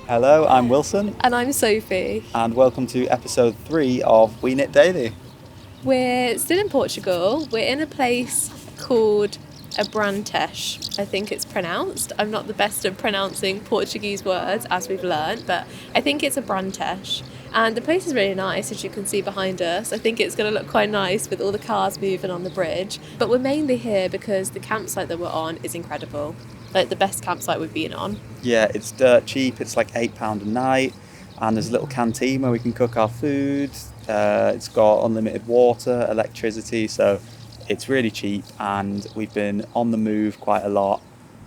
Hello, I'm Wilson. And I'm Sophie. And welcome to episode 3 of WYS Knit Daily. We're still in Portugal. We're in a place called Abrantes, I think it's pronounced. I'm not the best at pronouncing Portuguese words, as we've learned, but I think it's Abrantes. And the place is really nice, as you can see behind us. I think it's going to look quite nice with all the cars moving on the bridge. But we're mainly here because the campsite that we're on is incredible. Like the best campsite we've been on. Yeah, it's dirt cheap. It's like £8 a night. And there's a little canteen where we can cook our food. It's got unlimited water, electricity, so it's really cheap. And we've been on the move quite a lot,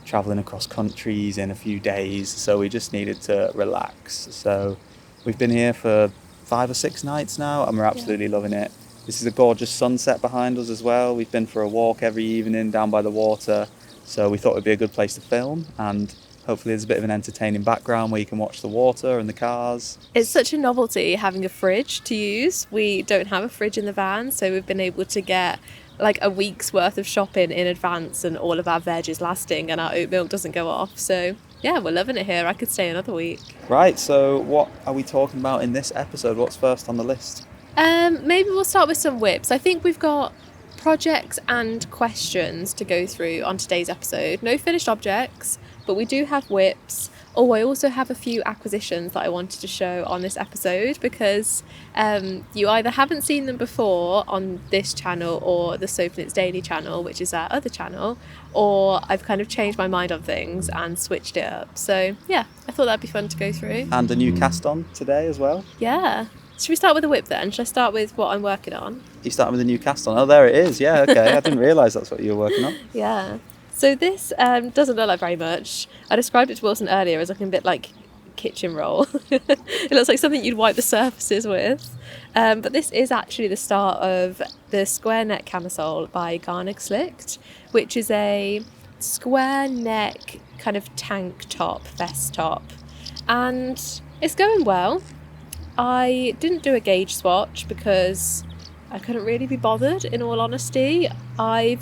travelling across countries in a few days. So we just needed to relax. So we've been here for 5 or 6 nights now, and we're absolutely loving it. This is a gorgeous sunset behind us as well. We've been for a walk every evening down by the water. So we thought it would be a good place to film, and hopefully there's a bit of an entertaining background where you can watch the water and the cars. It's such a novelty having a fridge to use. We don't have a fridge in the van, so we've been able to get like a week's worth of shopping in advance, and all of our veg is lasting and our oat milk doesn't go off. So yeah, we're loving it here. I could stay another week. Right, so what are we talking about in this episode? What's first on the list? Maybe we'll start with some whips. I think we've got projects and questions to go through on today's episode. No finished objects, but we do have whips. Oh, I also have a few acquisitions that I wanted to show on this episode because you either haven't seen them before on this channel or the SophKnitsDaily channel, which is our other channel, or I've kind of changed my mind on things and switched it up. So yeah, I thought that'd be fun to go through. And a new cast on today as well. Yeah. Should we start with the whip then? Should I start with what I'm working on? You starting with a new cast on? Oh, there it is. Yeah, okay. I didn't realise that's what you were working on. Yeah. So this doesn't look like very much. I described it to Wilson earlier as looking a bit like kitchen roll. It looks like something you'd wipe the surfaces with. But this is actually the start of the square neck camisole by Garn Slikt, which is a square neck kind of tank top, vest top. And it's going well. I didn't do a gauge swatch because I couldn't really be bothered, in all honesty. I'm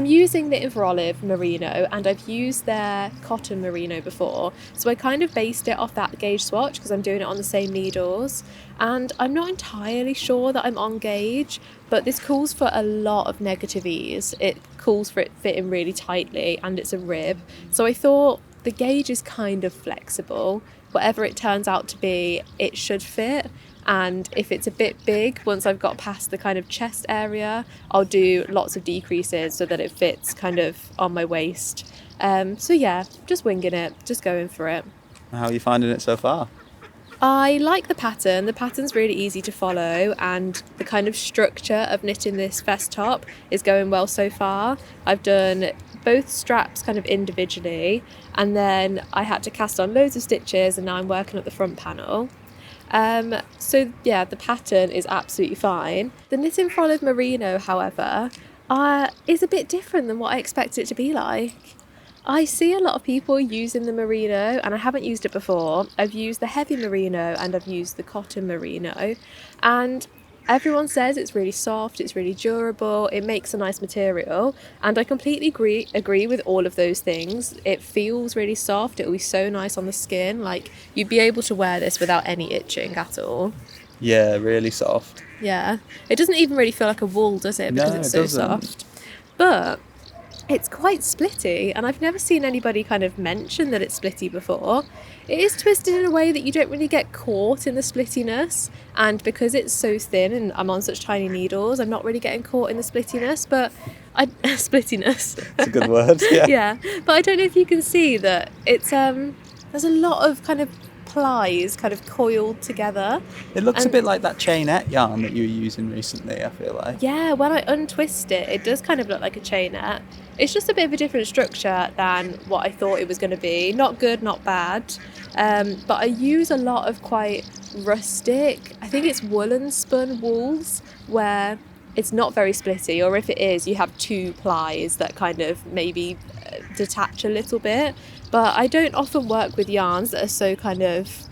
using Knit for Olive merino, and I've used their cotton merino before, so I kind of based it off that gauge swatch because I'm doing it on the same needles, and I'm not entirely sure that I'm on gauge, but this calls for a lot of negative ease. It calls for it fitting really tightly, and it's a rib, so I thought the gauge is kind of flexible. Whatever it turns out to be, it should fit. And if it's a bit big, once I've got past the kind of chest area, I'll do lots of decreases so that it fits kind of on my waist. So yeah, just winging it, just going for it. How are you finding it so far? I like the pattern. The pattern's really easy to follow, and the kind of structure of knitting this vest top is going well so far. I've done both straps kind of individually, and then I had to cast on loads of stitches, and now I'm working at the front panel. So yeah, the pattern is absolutely fine. The Knitting for Olive merino, however, is a bit different than what I expected it to be like. I see a lot of people using the merino, and I haven't used it before. I've used the heavy merino and I've used the cotton merino, and everyone says it's really soft, it's really durable, it makes a nice material, and I completely agree with all of those things. It feels really soft, it'll be so nice on the skin, like you'd be able to wear this without any itching at all. Yeah, really soft. Yeah, it doesn't even really feel like a wool, does it? Because it's so soft. But it's quite splitty, and I've never seen anybody kind of mention that it's splitty before. It is twisted in a way that you don't really get caught in the splittiness, and because it's so thin and I'm on such tiny needles, I'm not really getting caught in the splittiness, but splittiness. It's a good word, yeah. Yeah, but I don't know if you can see that it's there's a lot of kind of plies kind of coiled together. It looks a bit like that chainette yarn that you were using recently, I feel like. Yeah, when I untwist it, it does kind of look like a chainette. It's just a bit of a different structure than what I thought it was going to be. Not good, not bad. But I use a lot of quite rustic, I think it's woolen spun wools, where it's not very splitty, or if it is, you have 2 plies that kind of maybe detach a little bit. But I don't often work with yarns that are so kind of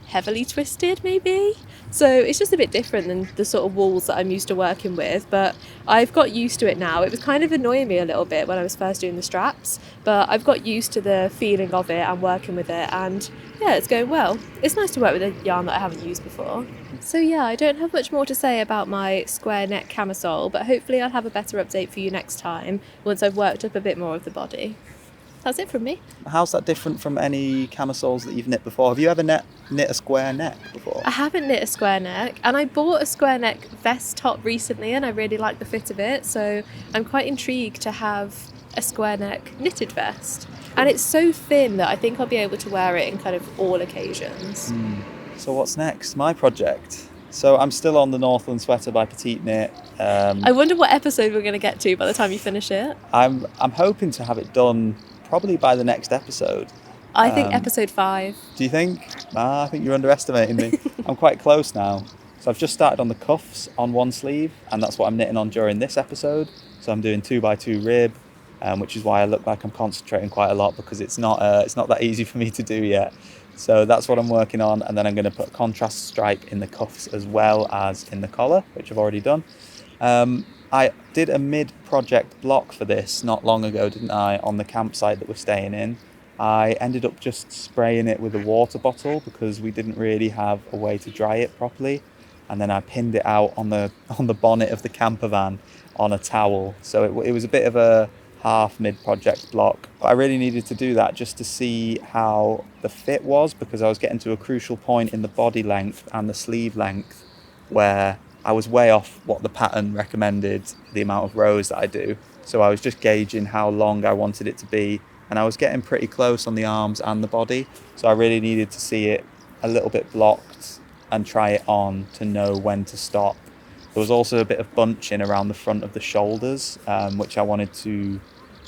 heavily twisted, maybe. So it's just a bit different than the sort of wools that I'm used to working with, but I've got used to it now. It was kind of annoying me a little bit when I was first doing the straps, but I've got used to the feeling of it and working with it, and yeah, it's going well. It's nice to work with a yarn that I haven't used before. So yeah, I don't have much more to say about my square neck camisole, but hopefully I'll have a better update for you next time once I've worked up a bit more of the body. That's it from me. How's that different from any camisoles that you've knit before? Have you ever knit a square neck before? I haven't knit a square neck, and I bought a square neck vest top recently and I really like the fit of it, so I'm quite intrigued to have a square neck knitted vest. And it's so thin that I think I'll be able to wear it in kind of all occasions. So what's next? My project. So I'm still on the Northland sweater by Petite Knit. I wonder what episode we're going to get to by the time you finish it. I'm hoping to have it done probably by the next episode. I think episode 5. Do you think? I think you're underestimating me. I'm quite close now. So I've just started on the cuffs on one sleeve, and that's what I'm knitting on during this episode. So I'm doing 2x2 rib, which is why I look like I'm concentrating quite a lot, because it's not that easy for me to do yet. So that's what I'm working on, and then I'm going to put a contrast stripe in the cuffs as well as in the collar, which I've already done. I did a mid-project block for this not long ago, didn't I, on the campsite that we're staying in. I ended up just spraying it with a water bottle because we didn't really have a way to dry it properly, and then I pinned it out on the bonnet of the camper van on a towel. So it was a bit of a half mid-project block, but I really needed to do that just to see how the fit was, because I was getting to a crucial point in the body length and the sleeve length where I was way off what the pattern recommended, the amount of rows that I do. So I was just gauging how long I wanted it to be, and I was getting pretty close on the arms and the body. So I really needed to see it a little bit blocked and try it on to know when to stop. There was also a bit of bunching around the front of the shoulders, which I wanted to...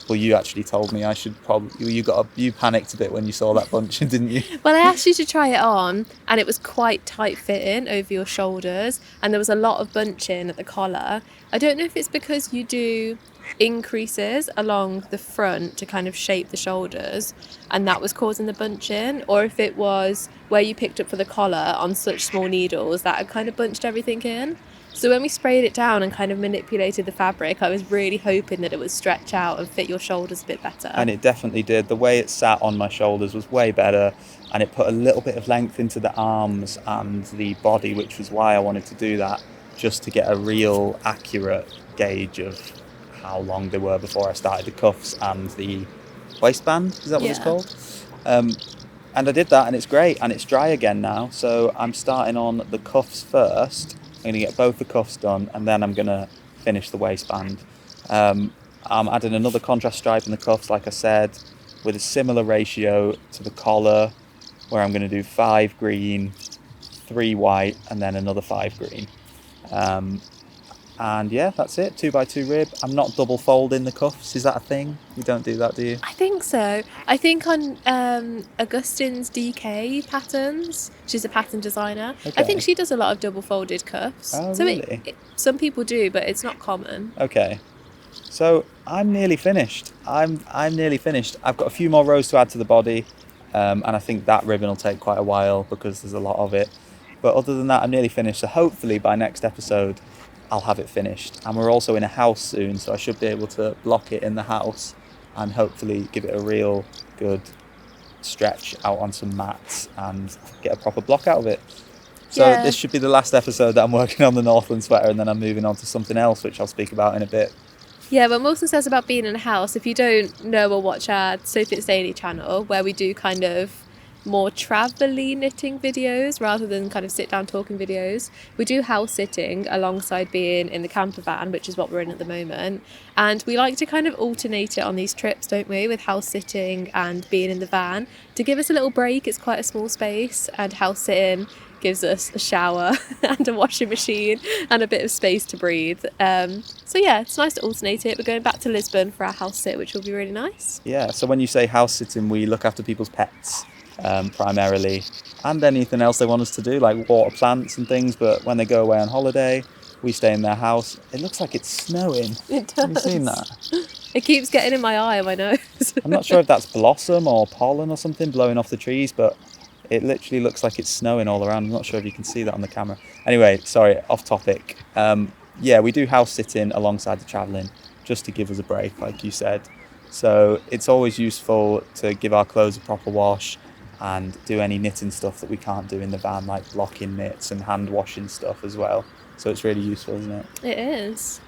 Well, you actually told me I should probably... You panicked a bit when you saw that bunching, didn't you? Well, I asked you to try it on, and it was quite tight fitting over your shoulders, and there was a lot of bunching at the collar. I don't know if it's because you do increases along the front to kind of shape the shoulders, and that was causing the bunching, or if it was where you picked up for the collar on such small needles that had kind of bunched everything in. So when we sprayed it down and kind of manipulated the fabric, I was really hoping that it would stretch out and fit your shoulders a bit better. And it definitely did. The way it sat on my shoulders was way better, and it put a little bit of length into the arms and the body, which was why I wanted to do that, just to get a real accurate gauge of how long they were before I started the cuffs and the waistband. Is that what it's called? And I did that, and it's great, and it's dry again now. So I'm starting on the cuffs first. I'm going to get both the cuffs done, and then I'm going to finish the waistband. I'm adding another contrast stripe in the cuffs, like I said, with a similar ratio to the collar, where I'm going to do 5 green, 3 white, and then another 5 green. And yeah, that's it. 2x2 rib. I'm not double folding the cuffs. Is that a thing? You don't do that, do you? I think so. I think on Augustine's DK patterns, she's a pattern designer. Okay. I think she does a lot of double folded cuffs. Oh, so really? Some people do, but it's not common. Okay. So I'm nearly finished. I'm nearly finished. I've got a few more rows to add to the body, and I think that ribbon will take quite a while because there's a lot of it. But other than that, I'm nearly finished. So hopefully by next episode, I'll have it finished. And we're also in a house soon, so I should be able to block it in the house and hopefully give it a real good stretch out on some mats and get a proper block out of it. So This should be the last episode that I'm working on the Northland sweater, and then I'm moving on to something else, which I'll speak about in a bit. Yeah, what Wilson says about being in a house, if you don't know or watch our SophKnitsDaily channel, where we do kind of more travel-y knitting videos rather than kind of sit-down talking videos, we do house sitting alongside being in the camper van, which is what we're in at the moment, and we like to kind of alternate it on these trips, don't we, with house sitting and being in the van to give us a little break. It's quite a small space, and house sitting gives us a shower and a washing machine and a bit of space to breathe. So yeah, it's nice to alternate it. We're going back to Lisbon for our house sit, which will be really nice. Yeah, so when you say house sitting, we look after people's pets primarily, and anything else they want us to do, like water plants and things. But when they go away on holiday, we stay in their house. It looks like it's snowing. It does. Have you seen that? It keeps getting in my eye and my nose. I'm not sure if that's blossom or pollen or something blowing off the trees, but It literally looks like it's snowing all around. I'm not sure if you can see that on the camera. Anyway, sorry, off topic. Yeah, we do house sitting alongside the travelling just to give us a break, like you said. So it's always useful to give our clothes a proper wash and do any knitting stuff that we can't do in the van, like blocking knits and hand washing stuff as well. So it's really useful, isn't it? It is.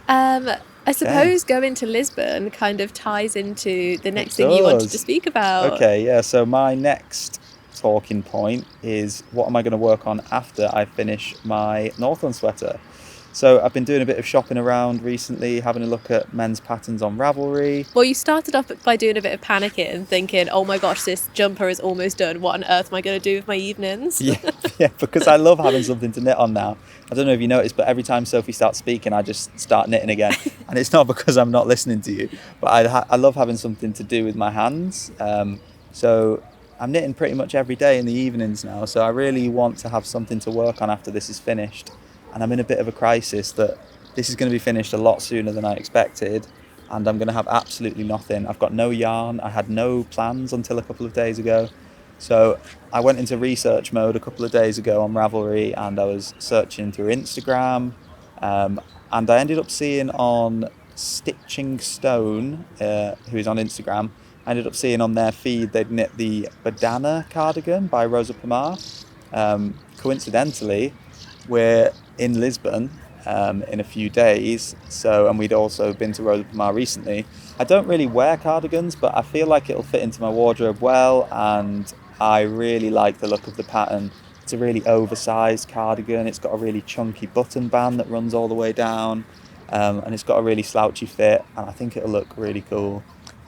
I suppose going to Lisbon kind of ties into the next thing you wanted to speak about. Okay, yeah, so my next talking point is what am I going to work on after I finish my Northland sweater. So I've been doing a bit of shopping around recently, having a look at men's patterns on Ravelry. Well, you started off by doing a bit of panicking, thinking, oh my gosh, this jumper is almost done. What on earth am I going to do with my evenings? Yeah, because I love having something to knit on now. I don't know if you noticed, but every time Sophie starts speaking, I just start knitting again. And it's not because I'm not listening to you, but I love having something to do with my hands. So I'm knitting pretty much every day in the evenings now. So I really want to have something to work on after this is finished. And I'm in a bit of a crisis that this is going to be finished a lot sooner than I expected. And I'm going to have absolutely nothing. I've got no yarn. I had no plans until a couple of days ago. So I went into research mode a couple of days ago on Ravelry, and I was searching through Instagram, and I ended up seeing on Stitching Stone, who is on Instagram, I ended up seeing on their feed they'd knit the Badana cardigan by Rosa Pomar. Coincidentally, we're in Lisbon in a few days, and we'd also been to Rosa Pomar recently. I don't really wear cardigans, but I feel like it'll fit into my wardrobe well, and I really like the look of the pattern. It's a really oversized cardigan. It's got a really chunky button band that runs all the way down, and it's got a really slouchy fit, and I think it'll look really cool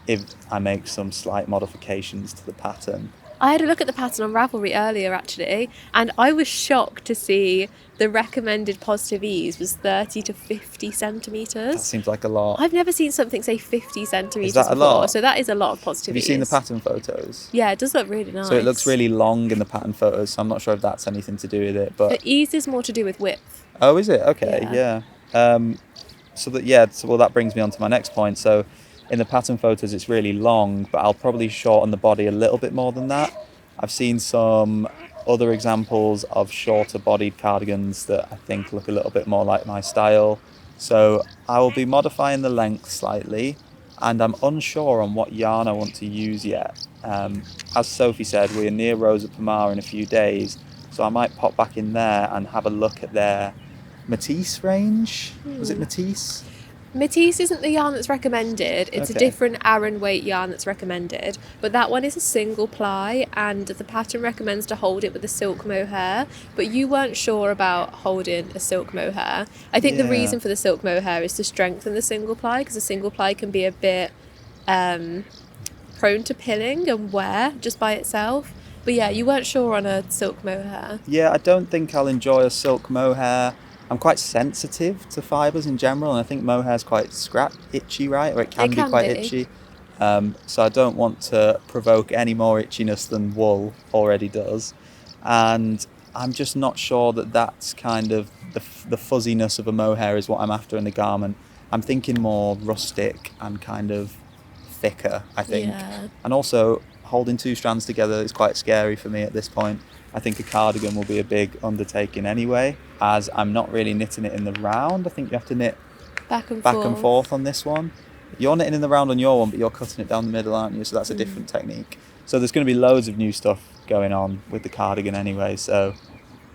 if I make some slight modifications to the pattern. I had a look at the pattern on Ravelry earlier, actually, and I was shocked to see the recommended positive ease was 30 to 50 centimetres. That seems like a lot. I've never seen something say 50 centimetres before. Lot? So that is a lot of positive ease. Have you seen the pattern photos? Yeah, it does look really nice. So it looks really long in the pattern photos, so I'm not sure if that's anything to do with it. But the ease is more to do with width. Oh, is it? Okay, yeah. So that brings me on to my next point. So in the pattern photos, it's really long, but I'll probably shorten the body a little bit more than that. I've seen some other examples of shorter bodied cardigans that I think look a little bit more like my style. So I will be modifying the length slightly, and I'm unsure on what yarn I want to use yet. As Sophie said, we're near Rosa Pomar in a few days, so I might pop back in there and have a look at their Matisse range. Was it Matisse? Matisse isn't the yarn that's recommended. It's a different aran weight yarn that's recommended, but that one is a single ply, and the pattern recommends to hold it with a silk mohair, but you weren't sure about holding a silk mohair. I think the reason for the silk mohair is to strengthen the single ply, because a single ply can be a bit prone to pilling and wear just by itself. But yeah, you weren't sure on a silk mohair. Yeah, I don't think I'll enjoy a silk mohair. I'm quite sensitive to fibres in general, and I think mohair is quite itchy, right? Or it can be quite itchy. So I don't want to provoke any more itchiness than wool already does. And I'm just not sure that that's kind of the fuzziness of a mohair is what I'm after in the garment. I'm thinking more rustic and kind of thicker, I think. Yeah. And also, holding two strands together is quite scary for me at this point. I think a cardigan will be a big undertaking anyway, as I'm not really knitting it in the round. I think you have to knit back and forth on this one. You're knitting in the round on your one, but you're cutting it down the middle, aren't you? So that's a different technique. So there's going to be loads of new stuff going on with the cardigan anyway. So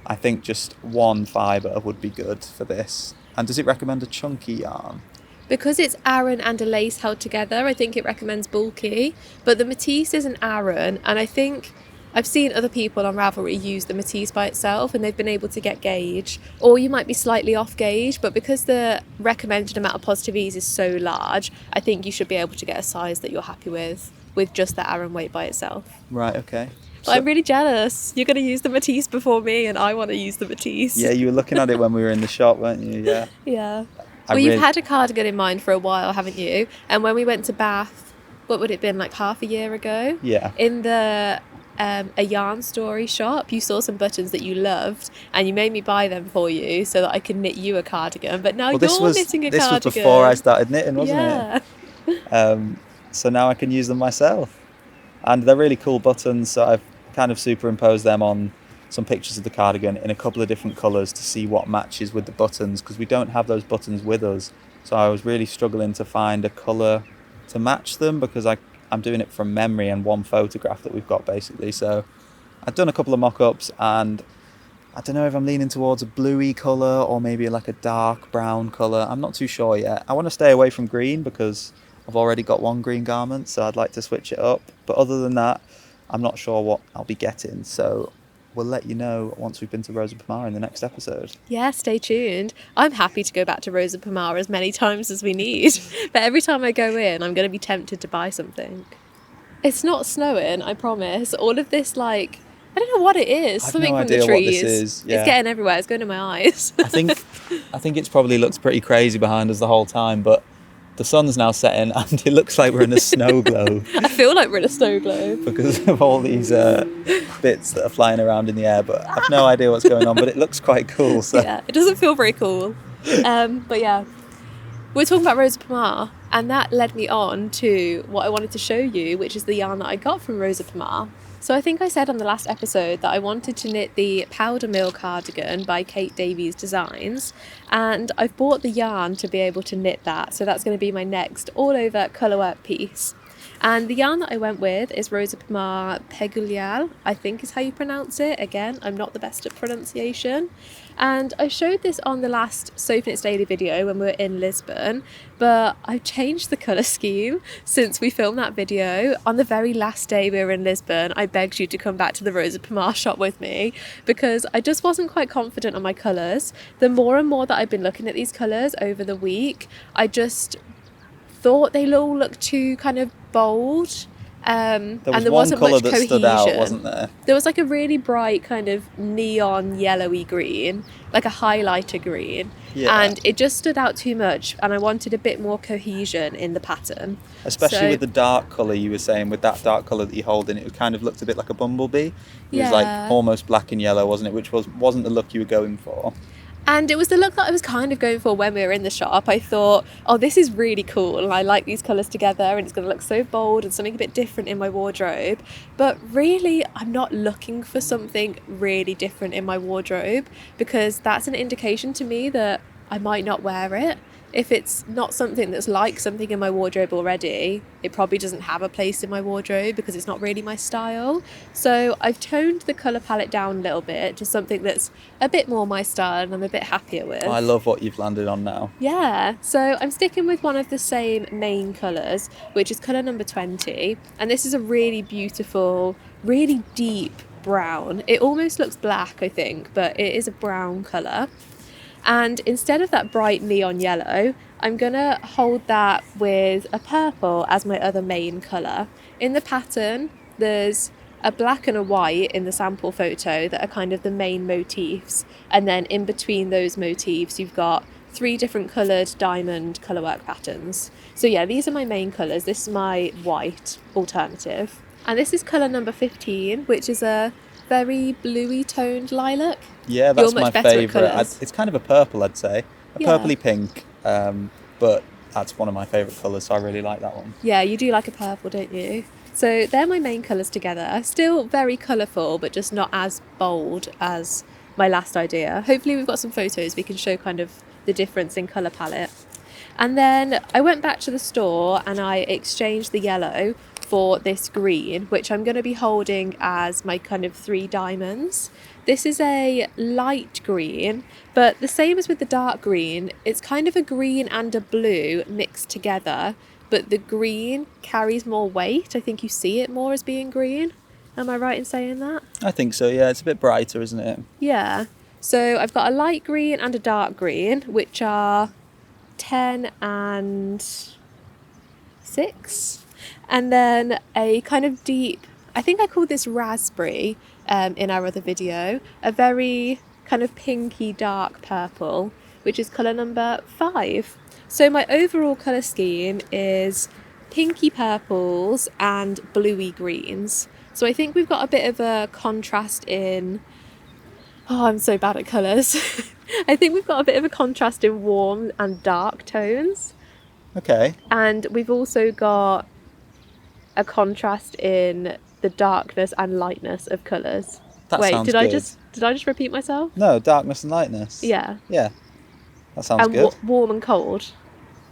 I think just one fibre would be good for this. And does it recommend a chunky yarn? Because it's aran and a lace held together, I think it recommends bulky. But the Matisse is an aran, and I think I've seen other people on Ravelry use the Matisse by itself, and they've been able to get gauge. Or you might be slightly off gauge, but because the recommended amount of positive ease is so large, I think you should be able to get a size that you're happy with just the aran weight by itself. Right, okay. But I'm really jealous. You're going to use the Matisse before me, and I want to use the Matisse. Yeah, you were looking at it when we were in the shop, weren't you? Yeah. Yeah. Well, you've had a cardigan in mind for a while, haven't you? And when we went to Bath, what would it have been, like half a year ago? Yeah. In the a yarn story shop, you saw some buttons that you loved, and you made me buy them for you so that I could knit you a cardigan. But now you're knitting a cardigan. This was before I started knitting, wasn't it? So now I can use them myself. And they're really cool buttons, so I've kind of superimpose them on some pictures of the cardigan in a couple of different colours to see what matches with the buttons, because we don't have those buttons with us. So I was really struggling to find a colour to match them, because I'm doing it from memory and one photograph that we've got basically. So I've done a couple of mock-ups, and I don't know if I'm leaning towards a bluey colour or maybe like a dark brown colour. I'm not too sure yet. I want to stay away from green because I've already got one green garment, so I'd like to switch it up. But other than that, I'm not sure what I'll be getting. So we'll let you know once we've been to Rosa Pomar in the next episode. Yeah, stay tuned. I'm happy to go back to Rosa Pomar as many times as we need. But every time I go in, I'm going to be tempted to buy something. It's not snowing, I promise. All of this, like, I don't know what it is. I have Something no from the idea trees. what this is. Yeah. It's getting everywhere. It's going to my eyes. I think it's probably looks pretty crazy behind us the whole time, but the sun's now setting and it looks like we're in a snow globe I feel like we're in a snow globe. because of all these bits that are flying around in the air, but I've no idea what's going on, but it looks quite cool. So. Yeah, it doesn't feel very cool. But yeah, we're talking about Rosa Pomar, and that led me on to what I wanted to show you, which is the yarn that I got from Rosa Pomar. So I think I said on the last episode that I wanted to knit the Powdermill cardigan by Davies Designs, and I've bought the yarn to be able to knit that, so that's going to be my next all-over colourwork piece. And the yarn that I went with is Rosa Pomar Pegulhal, I think is how you pronounce it. Again, I'm not the best at pronunciation. And I showed this on the last SophKnitsDaily video when we were in Lisbon, but I've changed the colour scheme since we filmed that video. On the very last day we were in Lisbon, I begged you to come back to the Rosa Pomar shop with me because I just wasn't quite confident on my colours. The more and more that I've been looking at these colours over the week, I just thought they all looked too kind of bold. And there wasn't much cohesion. Stood out, wasn't there? There was like a really bright kind of neon yellowy green, like a highlighter green. Yeah. And it just stood out too much, and I wanted a bit more cohesion in the pattern. Especially with the dark colour you were saying, with that dark colour that you hold in, it kind of looked a bit like a bumblebee. It was like almost black and yellow, wasn't it? Which wasn't the look you were going for. And it was the look that I was kind of going for when we were in the shop. I thought, oh, this is really cool, and I like these colours together, and it's going to look so bold and something a bit different in my wardrobe. But really, I'm not looking for something really different in my wardrobe, because that's an indication to me that I might not wear it. If it's not something that's like something in my wardrobe already, it probably doesn't have a place in my wardrobe because it's not really my style. So I've toned the colour palette down a little bit to something that's a bit more my style and I'm a bit happier with. I love what you've landed on now. Yeah, so I'm sticking with one of the same main colours, which is colour number 20. And this is a really beautiful, really deep brown. It almost looks black, I think, but it is a brown colour. And instead of that bright neon yellow, I'm going to hold that with a purple as my other main colour. In the pattern, there's a black and a white in the sample photo that are kind of the main motifs. And then in between those motifs, you've got 3 different coloured diamond colourwork patterns. So yeah, these are my main colours. This is my white alternative. And this is colour number 15, which is a very bluey toned lilac. Yeah, that's my favourite. It's kind of a purple, I'd say. Purpley pink, but that's one of my favourite colours, so I really like that one. Yeah, you do like a purple, don't you? So they're my main colours together. Still very colourful, but just not as bold as my last idea. Hopefully we've got some photos we can show kind of the difference in colour palette. And then I went back to the store and I exchanged the yellow for this green, which I'm going to be holding as my kind of 3 diamonds. This is a light green, but the same as with the dark green, it's kind of a green and a blue mixed together, but the green carries more weight. I think you see it more as being green. Am I right in saying that? I think so, yeah. It's a bit brighter, isn't it? Yeah. So I've got a light green and a dark green, which are 10 and 6. And then a kind of deep, I think I called this raspberry in our other video, a very kind of pinky dark purple, which is colour number 5. So my overall colour scheme is pinky purples and bluey greens. So I think we've got a bit of a contrast in, oh, I'm so bad at colours. I think we've got a bit of a contrast in warm and dark tones. Okay. And we've also got a contrast in the darkness and lightness of colours. That Wait, sounds did good. I just repeat myself? No, darkness and lightness. Yeah. Yeah, that sounds And good. warm and cold.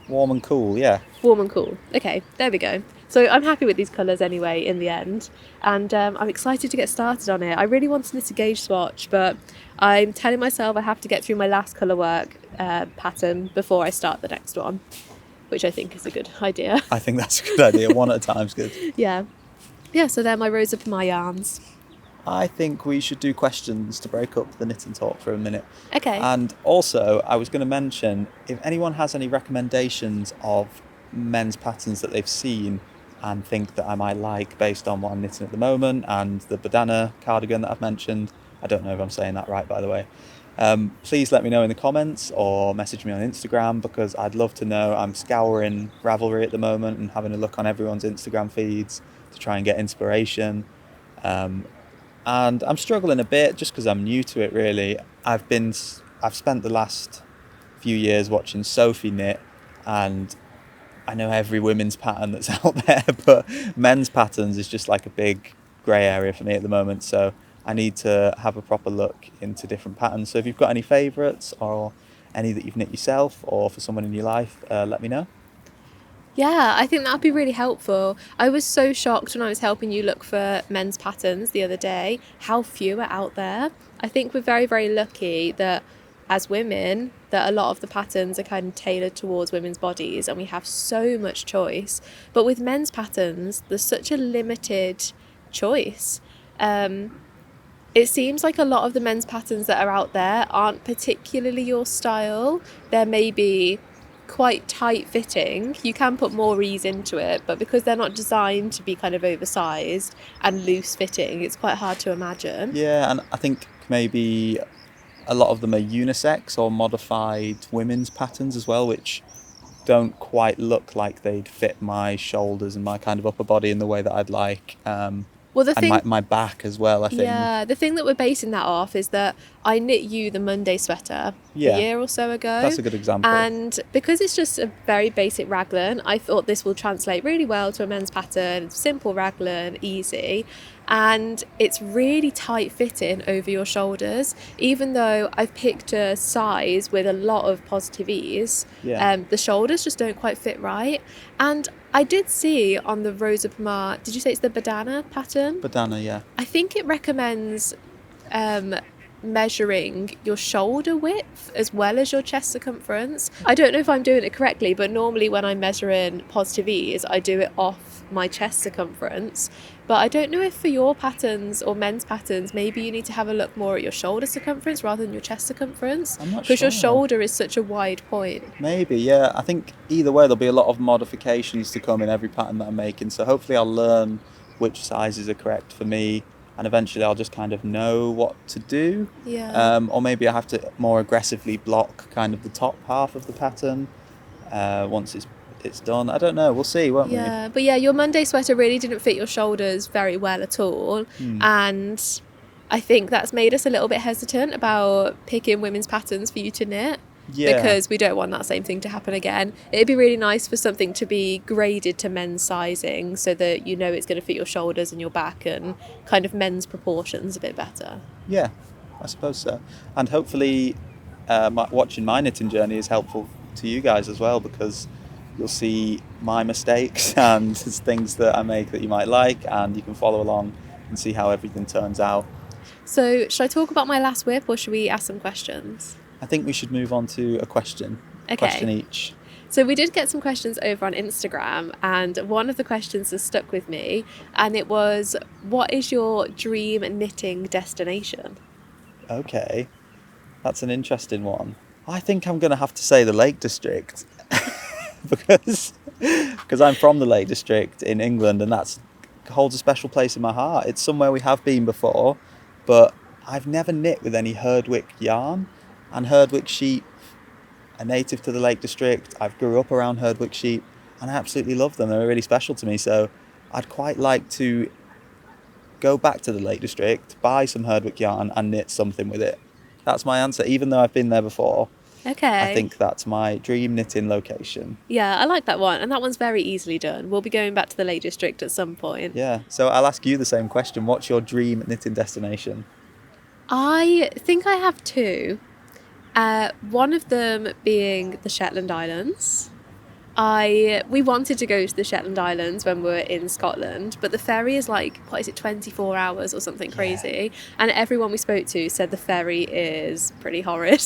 Warm and cool, yeah. Warm and cool. Okay, there we go. So I'm happy with these colours anyway in the end, and I'm excited to get started on it. I really want to knit a gauge swatch, but I'm telling myself I have to get through my last colour work pattern before I start the next one, which I think is a good idea. I think that's a good idea. One at a time's good. Yeah, so they're my Rosa Pomar yarns. I think we should do questions to break up the knit and talk for a minute. Okay. And also, I was going to mention, if anyone has any recommendations of men's patterns that they've seen and think that I might like based on what I'm knitting at the moment, and the Badana cardigan that I've mentioned, I don't know if I'm saying that right, by the way, please let me know in the comments or message me on Instagram, because I'd love to know. I'm scouring Ravelry at the moment and having a look on everyone's Instagram feeds to try and get inspiration. And I'm struggling a bit just because I'm new to it, really. I've spent the last few years watching Sophie knit, and I know every women's pattern that's out there, but men's patterns is just like a big grey area for me at the moment. So I need to have a proper look into different patterns. So if you've got any favourites or any that you've knit yourself or for someone in your life, let me know. Yeah, I think that would be really helpful. I was so shocked when I was helping you look for men's patterns the other day, how few are out there. I think we're very, very lucky that as women, that a lot of the patterns are kind of tailored towards women's bodies and we have so much choice. But with men's patterns, there's such a limited choice. It seems like a lot of the men's patterns that are out there aren't particularly your style. They're maybe quite tight fitting. You can put more ease into it, but because they're not designed to be kind of oversized and loose fitting, it's quite hard to imagine. Yeah, and I think maybe a lot of them are unisex or modified women's patterns as well, which don't quite look like they'd fit my shoulders and my kind of upper body in the way that I'd like. Well, the thing, and my back as well, I think. yeah, the thing that we're basing that off is that I knit you the Monday sweater a year or so ago. That's a good example. And because it's just a very basic raglan, I thought this will translate really well to a men's pattern. Simple raglan, easy. And it's really tight fitting over your shoulders. Even though I've picked a size with a lot of positive ease, the shoulders just don't quite fit right. And I did see on the Rosa Pomar, did you say it's the Badana pattern? Badana, yeah. I think it recommends measuring your shoulder width as well as your chest circumference. I don't know if I'm doing it correctly, but normally when I'm measuring positive ease, I do it off my chest circumference. But I don't know if for your patterns or men's patterns, maybe you need to have a look more at your shoulder circumference rather than your chest circumference. I'm not because sure. Your shoulder is such a wide point. Maybe, yeah. I think either way there'll be a lot of modifications to come in every pattern that I'm making. So hopefully I'll learn which sizes are correct for me, and eventually I'll just kind of know what to do. Yeah. Or maybe I have to more aggressively block kind of the top half of the pattern once it's done. I don't know. We'll see, won't we? Yeah, but yeah, your Monday sweater really didn't fit your shoulders very well at all. And I think that's made us a little bit hesitant about picking women's patterns for you to knit. Yeah. Because we don't want that same thing to happen again. It'd be really nice for something to be graded to men's sizing so that you know it's going to fit your shoulders and your back and kind of men's proportions a bit better. Yeah, I suppose so. And hopefully watching my knitting journey is helpful to you guys as well, because you'll see my mistakes and there's things that I make that you might like, and you can follow along and see how everything turns out. So should I talk about my last whip or should we ask some questions? I think we should move on to a question. Okay. Question each. So we did get some questions over on Instagram, and one of the questions has stuck with me, and it was, what is your dream knitting destination? Okay, that's an interesting one. I think I'm going to have to say the Lake District because I'm from the Lake District in England, and that holds a special place in my heart. It's somewhere we have been before, but I've never knit with any Herdwick yarn. And Herdwick sheep are native to the Lake District. I've grew up around Herdwick sheep and I absolutely love them. They're really special to me. So I'd quite like to go back to the Lake District, buy some Herdwick yarn and knit something with it. That's my answer, even though I've been there before. Okay. I think that's my dream knitting location. Yeah, I like that one. And that one's very easily done. We'll be going back to the Lake District at some point. Yeah. So I'll ask you the same question. What's your dream knitting destination? I think I have two. One of them being the Shetland Islands. We wanted to go to the Shetland Islands when we were in Scotland, but the ferry is like, 24 hours or something crazy. And everyone we spoke to said the ferry is pretty horrid.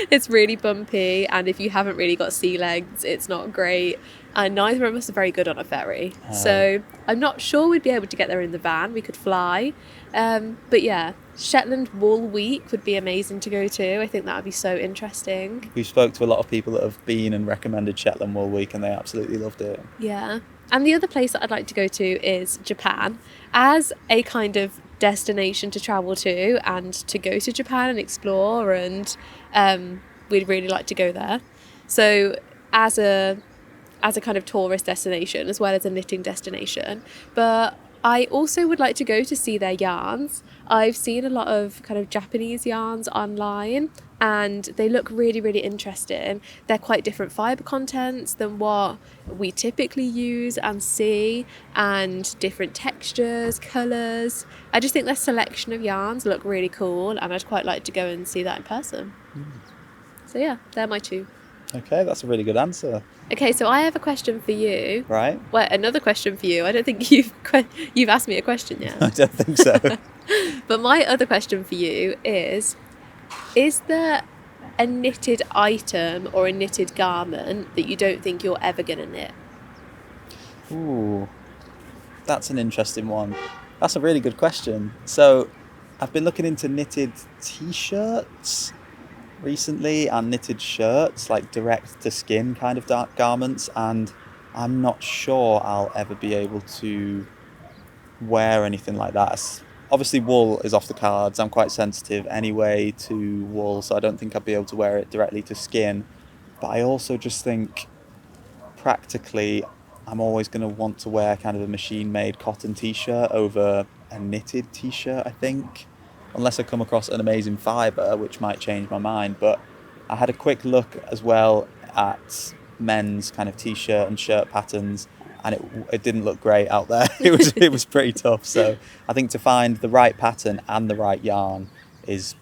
It's really bumpy, and if you haven't really got sea legs, it's not great. And neither of us are very good on a ferry. So I'm not sure we'd be able to get there in the van. We could fly. But yeah, Shetland Wool Week would be amazing to go to. I think that would be so interesting. We spoke to a lot of people that have been and recommended Shetland Wool Week, and they absolutely loved it. Yeah. And the other place that I'd like to go to is Japan, as a kind of destination to travel to and to go to Japan and explore, and we'd really like to go there. So as a kind of tourist destination as well as a knitting destination. But I also would like to go to see their yarns. I've seen a lot of kind of Japanese yarns online, and they look really, really interesting. They're quite different fibre contents than what we typically use and see, and different textures, colours. I just think their selection of yarns look really cool, and I'd quite like to go and see that in person. So yeah, they're my two. Okay, that's a really good answer. Okay, so I have a question for you. Right? Well, another question for you. I don't think you've asked me a question yet. I don't think so. But my other question for you is there a knitted item or a knitted garment that you don't think you're ever going to knit? Ooh, that's an interesting one. That's a really good question. So I've been looking into knitted t-shirts recently and knitted shirts, like direct to skin kind of dark garments, and I'm not sure I'll ever be able to wear anything like that. Obviously wool is off the cards. I'm quite sensitive anyway to wool, so I don't think I'd be able to wear it directly to skin. But I also just think practically I'm always going to want to wear kind of a machine made cotton t-shirt over a knitted t-shirt, I think. Unless I come across an amazing fibre, which might change my mind. But I had a quick look as well at men's kind of t-shirt and shirt patterns, and it didn't look great out there. It was pretty tough. So I think to find the right pattern and the right yarn is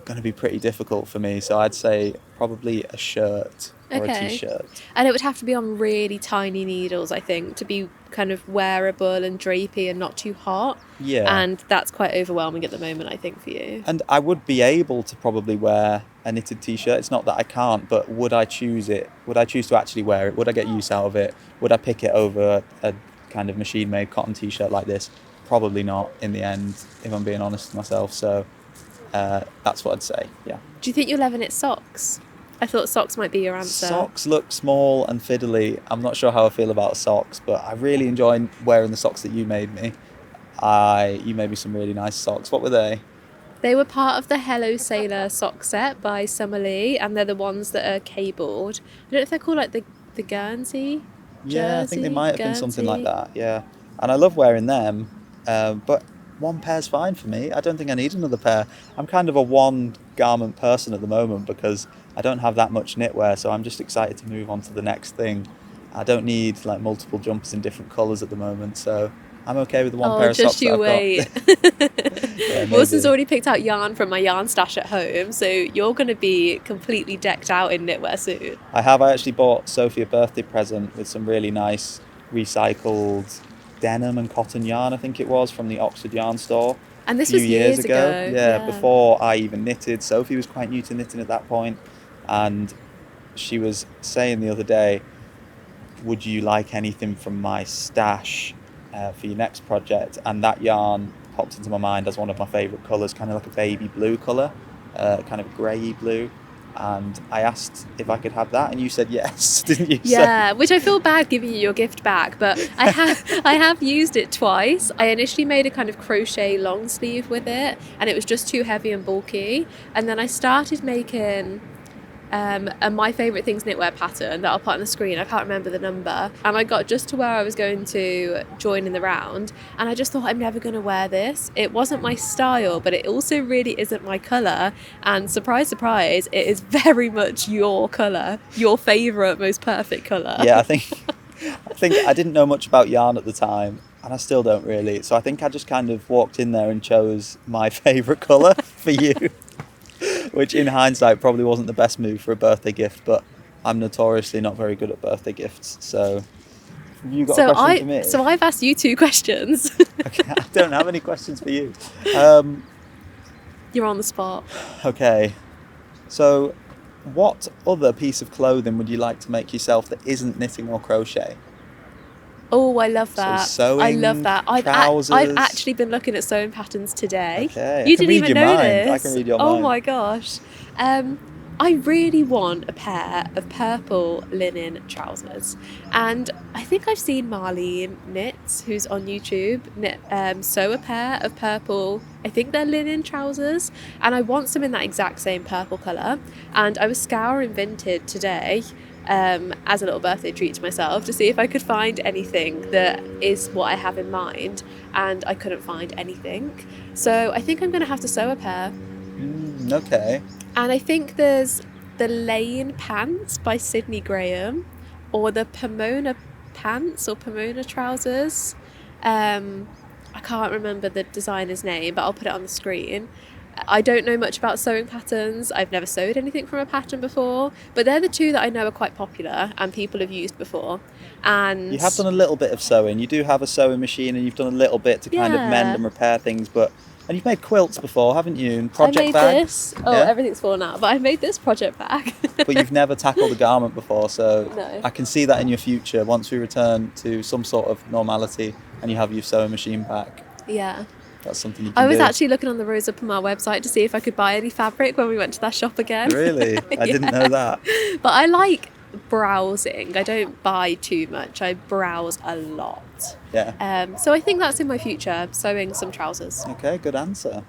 going to be pretty difficult for me. So I'd say probably a shirt or a t-shirt. And it would have to be on really tiny needles, I think, to be kind of wearable and drapey and not too hot. Yeah. And that's quite overwhelming at the moment, I think, for you. And I would be able to probably wear a knitted t-shirt. It's not that I can't, but would I choose it? Would I choose to actually wear it? Would I get use out of it? Would I pick it over a kind of machine-made cotton t-shirt like this? Probably not in the end, if I'm being honest with myself. So that's what I'd say, yeah. Do you think you'll ever knit socks? I thought socks might be your answer. Socks look small and fiddly. I'm not sure how I feel about socks, but I really enjoy wearing the socks that you made me. You made me some really nice socks. What were they? They were part of the Hello Sailor sock set by Summer Lee, and they're the ones that are cabled. I don't know if they're called like the Guernsey. Yeah, I think they Jersey, might have been something like Guernsey. that, yeah. And I love wearing them, but one pair's fine for me. I don't think I need another pair. I'm kind of a one garment person at the moment because I don't have that much knitwear, so I'm just excited to move on to the next thing. I don't need like multiple jumpers in different colours at the moment, so I'm okay with the one pair of socks that I've got. Yeah, Wilson's already picked out yarn from my yarn stash at home, so you're going to be completely decked out in knitwear soon. I actually bought Sophie a birthday present with some really nice recycled denim and cotton yarn, I think it was, from the Oxford yarn store. And this a few was years ago. Yeah, before I even knitted. Sophie was quite new to knitting at that point, and she was saying the other day, would you like anything from my stash for your next project? And that yarn popped into my mind as one of my favourite colours, kind of like a baby blue colour, kind of grey blue. And I asked if I could have that, and you said yes, didn't you? Yeah, which I feel bad giving you your gift back, but I have used it twice. I initially made a kind of crochet long sleeve with it, and it was just too heavy and bulky. And then I started making and my favourite thing's knitwear pattern that I'll put on the screen. I can't remember the number. And I got just to where I was going to join in the round, and I just thought, I'm never going to wear this. It wasn't my style, but it also really isn't my colour. And surprise, surprise, it is very much your colour, your favourite, most perfect colour. Yeah, I think I didn't know much about yarn at the time, and I still don't really. So I think I just kind of walked in there and chose my favourite colour for you. Which in hindsight probably wasn't the best move for a birthday gift, but I'm notoriously not very good at birthday gifts. So you got a question for me? So I've asked you 2 questions. Okay, I don't have any questions for you. You're on the spot. Okay. So what other piece of clothing would you like to make yourself that isn't knitting or crochet? Oh, I love that. So sewing, I love that. trousers. I've actually been looking at sewing patterns today. Okay, You I can didn't read even your know mind. this. I can read your Oh mind. my gosh. I really want a pair of purple linen trousers, and I think I've seen Marlene Knits, who's on YouTube, sew a pair of purple, I think they're linen trousers, and I want some in that exact same purple colour. And I was scouring Vinted today as a little birthday treat to myself to see if I could find anything that is what I have in mind, and I couldn't find anything. So I think I'm going to have to sew a pair. Okay. And I think there's the Lane Pants by Sydney Graham, or the Pomona Pants or Pomona Trousers. I can't remember the designer's name, but I'll put it on the screen. I don't know much about sewing patterns. I've never sewed anything from a pattern before, but they're the 2 that I know are quite popular and people have used before. And You have done a little bit of sewing. You do have a sewing machine, and you've done a little bit to kind of mend and repair things, and you've made quilts before, haven't you? And project I made bags. this. Oh, yeah? Everything's fallen out. But I made this project bag. But you've never tackled a garment before, so No. I can see that in your future once we return to some sort of normality and you have your sewing machine back. Yeah. That's something you can do. I was actually looking on the Rosa Pomar website to see if I could buy any fabric when we went to that shop again. Really? I didn't know that. But I like browsing. I don't buy too much. I browse a lot. Yeah. So I think that's in my future, sewing some trousers. Okay, good answer.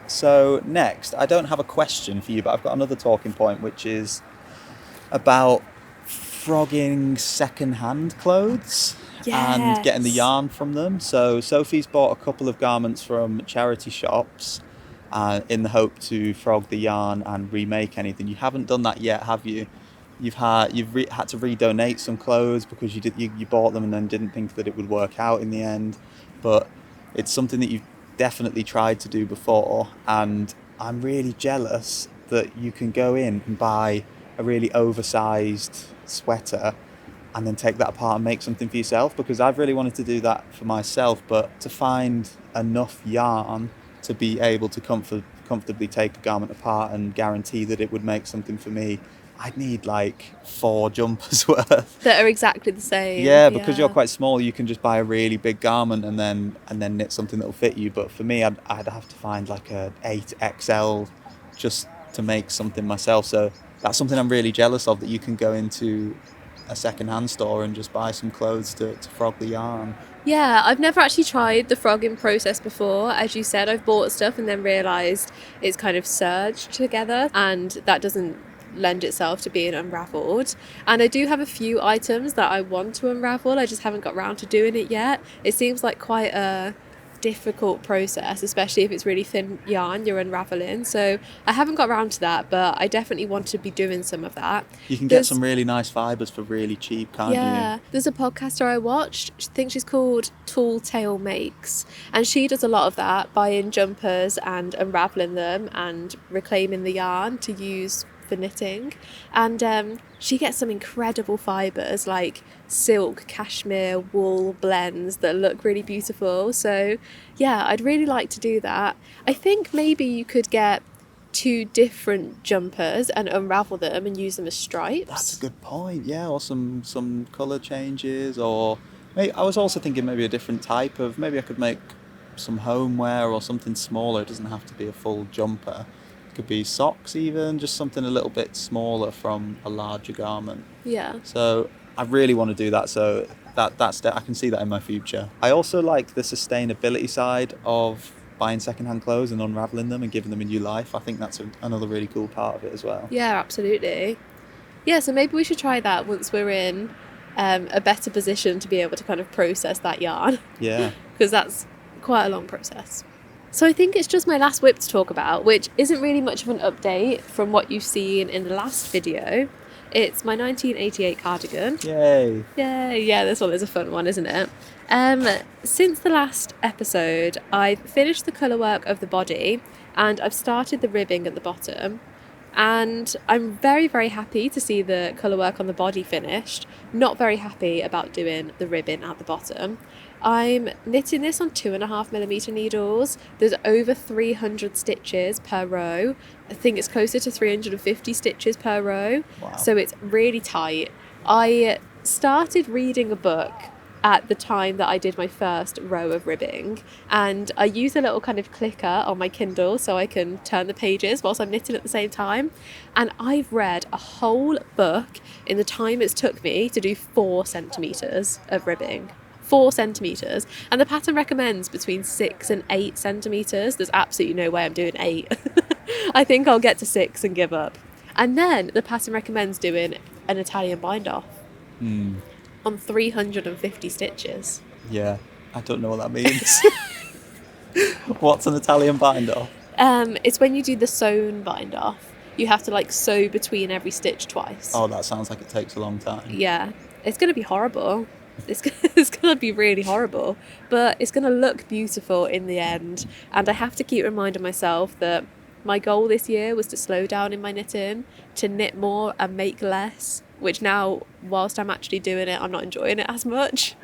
So next, I don't have a question for you, but I've got another talking point, which is about frogging second-hand clothes. Yes. And getting the yarn from them. So Sophie's bought a couple of garments from charity shops in the hope to frog the yarn and remake anything. You haven't done that yet, have you? You've had to redonate some clothes because you bought them and then didn't think that it would work out in the end. But it's something that you've definitely tried to do before, and I'm really jealous that you can go in and buy a really oversized sweater and then take that apart and make something for yourself, because I've really wanted to do that for myself, but to find enough yarn to be able to comfortably take a garment apart and guarantee that it would make something for me, I'd need like 4 jumpers worth. That are exactly the same. Yeah, because you're quite small, you can just buy a really big garment and then knit something that'll fit you. But for me, I'd have to find like a 8XL just to make something myself. So that's something I'm really jealous of, that you can go into a second-hand store and just buy some clothes to frog the yarn. Yeah, I've never actually tried the frogging process before. As you said, I've bought stuff and then realised it's kind of surged together, and that doesn't lend itself to being unravelled. And I do have a few items that I want to unravel, I just haven't got round to doing it yet. It seems like quite a difficult process, especially if it's really thin yarn you're unravelling, so I haven't got around to that, but I definitely want to be doing some of that. You can get some really nice fibres for really cheap, can't you? There's a podcaster I watched, I think she's called Tall Tale Makes, and she does a lot of that, buying jumpers and unravelling them and reclaiming the yarn to use for knitting. And she gets some incredible fibres like silk, cashmere, wool blends that look really beautiful. So yeah, I'd really like to do that. I think maybe you could get 2 different jumpers and unravel them and use them as stripes. That's a good point, yeah. Or some colour changes, or maybe, I was also thinking maybe a different type of, maybe I could make some homeware or something smaller. It doesn't have to be a full jumper. It could be socks even, just something a little bit smaller from a larger garment. Yeah. So I really want to do that, so that's I can see that in my future. I also like the sustainability side of buying secondhand clothes and unravelling them and giving them a new life. I think that's another really cool part of it as well. Yeah, absolutely. Yeah, so maybe we should try that once we're in a better position to be able to kind of process that yarn. Yeah. Because that's quite a long process. So I think it's just my last whip to talk about, which isn't really much of an update from what you've seen in the last video. It's my 1988 cardigan. Yay. Yeah, this one is a fun one, isn't it? Since the last episode, I've finished the colour work of the body and I've started the ribbing at the bottom. And I'm very, very happy to see the colour work on the body finished. Not very happy about doing the ribbing at the bottom. I'm knitting this on 2.5mm needles. There's over 300 stitches per row. I think it's closer to 350 stitches per row. Wow. So it's really tight. I started reading a book at the time that I did my first row of ribbing, and I use a little kind of clicker on my Kindle so I can turn the pages whilst I'm knitting at the same time, and I've read a whole book in the time it's took me to do 4 centimetres of ribbing. 4 centimetres, and the pattern recommends between 6 and 8 centimetres. There's absolutely no way I'm doing 8. I think I'll get to 6 and give up. And then the pattern recommends doing an Italian bind off on 350 stitches. Yeah, I don't know what that means. What's an Italian bind off? It's when you do the sewn bind off. You have to like sew between every stitch twice. Oh, that sounds like it takes a long time. Yeah, it's going to be horrible. It's going to be really horrible, but it's going to look beautiful in the end. And I have to keep reminding myself that my goal this year was to slow down in my knitting, to knit more and make less, which now, whilst I'm actually doing it, I'm not enjoying it as much.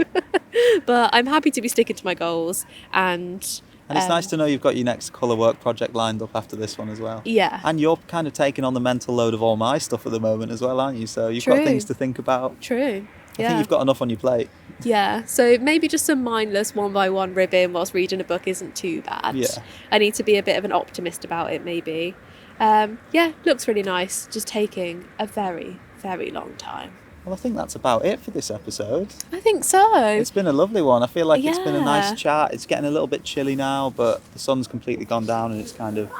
But I'm happy to be sticking to my goals. And it's nice to know you've got your next colour work project lined up after this one as well. Yeah. And you're kind of taking on the mental load of all my stuff at the moment as well, aren't you? So you've True. got things to think about. True. I think you've got enough on your plate. Yeah, so maybe just some mindless 1x1 ribbing whilst reading a book isn't too bad. Yeah. I need to be a bit of an optimist about it, maybe. Yeah, looks really nice, just taking a very, very long time. Well, I think that's about it for this episode. I think so. It's been a lovely one. I feel like it's been a Yeah. nice chat. It's getting a little bit chilly now, but the sun's completely gone down and it's kind of...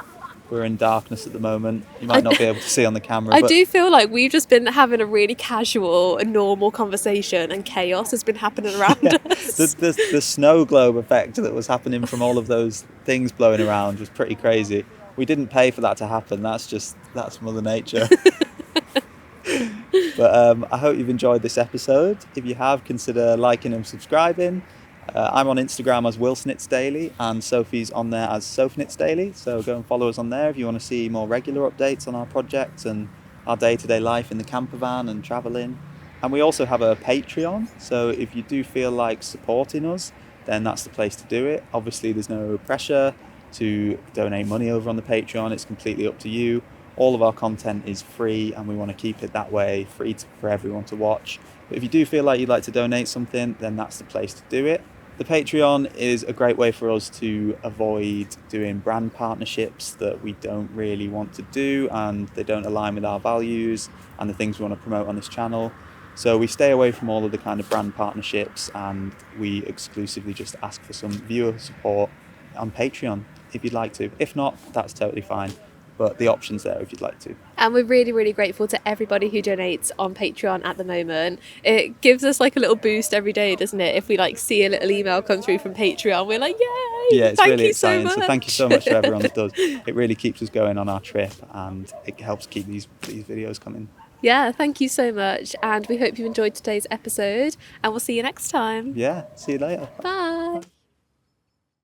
We're in darkness at the moment. You might not be able to see on the camera. I but do feel like we've just been having a really casual and normal conversation and chaos has been happening around us. The snow globe effect that was happening from all of those things blowing around was pretty crazy. We didn't pay for that to happen. That's Mother Nature. But I hope you've enjoyed this episode. If you have, consider liking and subscribing. I'm on Instagram as WYS and Sophie's on there as SophKnitsDaily. So go and follow us on there if you want to see more regular updates on our projects and our day-to-day life in the camper van and travelling. And we also have a Patreon. So if you do feel like supporting us, then that's the place to do it. Obviously, there's no pressure to donate money over on the Patreon. It's completely up to you. All of our content is free and we want to keep it that way, free for everyone to watch. But if you do feel like you'd like to donate something, then that's the place to do it. The Patreon is a great way for us to avoid doing brand partnerships that we don't really want to do and they don't align with our values and the things we want to promote on this channel. So we stay away from all of the kind of brand partnerships and we exclusively just ask for some viewer support on Patreon if you'd like to. If not, that's totally fine. But the option's there if you'd like to. And we're really, really grateful to everybody who donates on Patreon at the moment. It gives us like a little boost every day, doesn't it? If we like see a little email come through from Patreon, we're like, yay! Yeah, it's really exciting. So thank you so much to everyone that does. It really keeps us going on our trip and it helps keep these videos coming. Yeah, thank you so much. And we hope you enjoyed today's episode and we'll see you next time. Yeah, see you later. Bye.